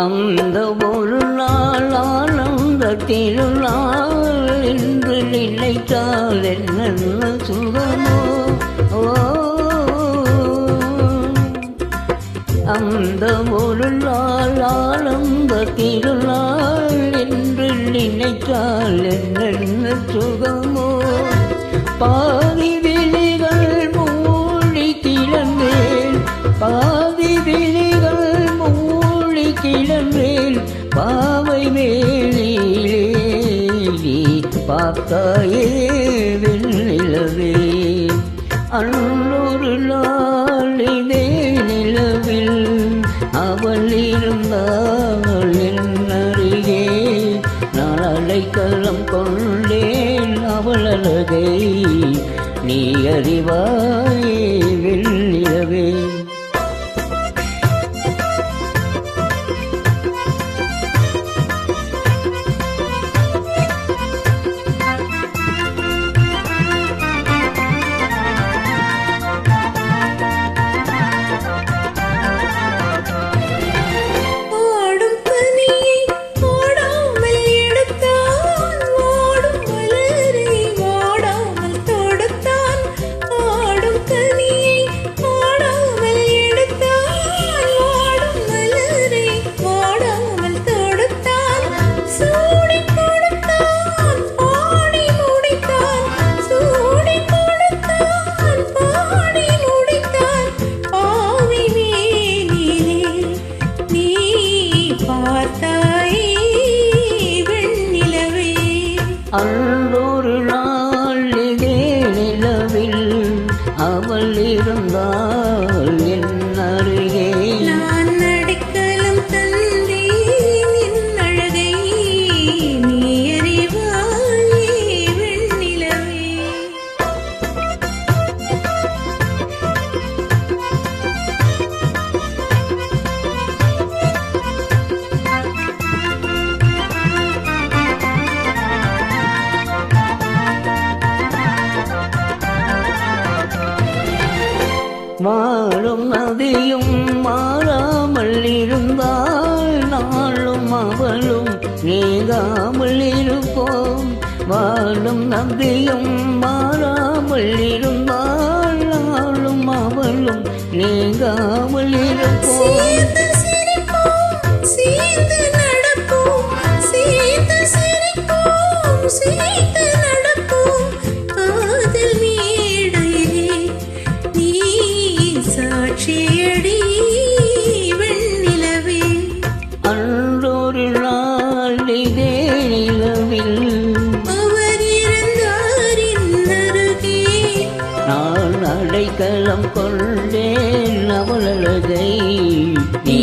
அந்த ஒரு நாள் ஆனந்த திருநாள் என்று நினைத்தால் என்ன சுகமோ. அந்த ஒரு நாள் ஆனந்த திருநாள் என்று நினைத்தால் என்ன சுகமோ. பாதி விழிகள் மூடி கிளம்பேன், பாதி விழிகள் மூடி கிளம்பேன், பாவை மேலே நீ பார்த்தாயே வெண்ணிலவே. அன்னொரு நாள் இதே நிலவில் அவள் இருந்தாள் என் அருகே. நான் அடைக்கலம் கொண்டேன் அவள் அழகை, நீ அறிவாயே வெண்ணிலவே. அன்றொரு நாள் இதே நிலவில் அவள் இருந்தாள் என் அருகே. நான் அடைக்கலம் தந்தேன் என் அழகை, நீ அறிவாயே வெண்ணிலவே. வாழும் நதியும் மாறாமல் இருந்தால் நாளும் அவளும் நீங்காமல் இருப்போம். வாழும் நதியும் மாறாமல் இருந்தால் நாளும் அவளும் நீங்காமல் இருப்போம். சேர்ந்து சிரிப்போம், சேர்ந்து நடப்போம், சேர்ந்து சிரிப்போம், சேர்ந்து நடப்போம். காதல் மேடையிலே நீ சாட்சியடி வெண்ணிலவே. அன்றொரு நாள் இதே நிலவில் அவர் இருந்தார் என் அருகே. நான் அடைக்கலம் கொண்டேன் அவள் அழகை, நீ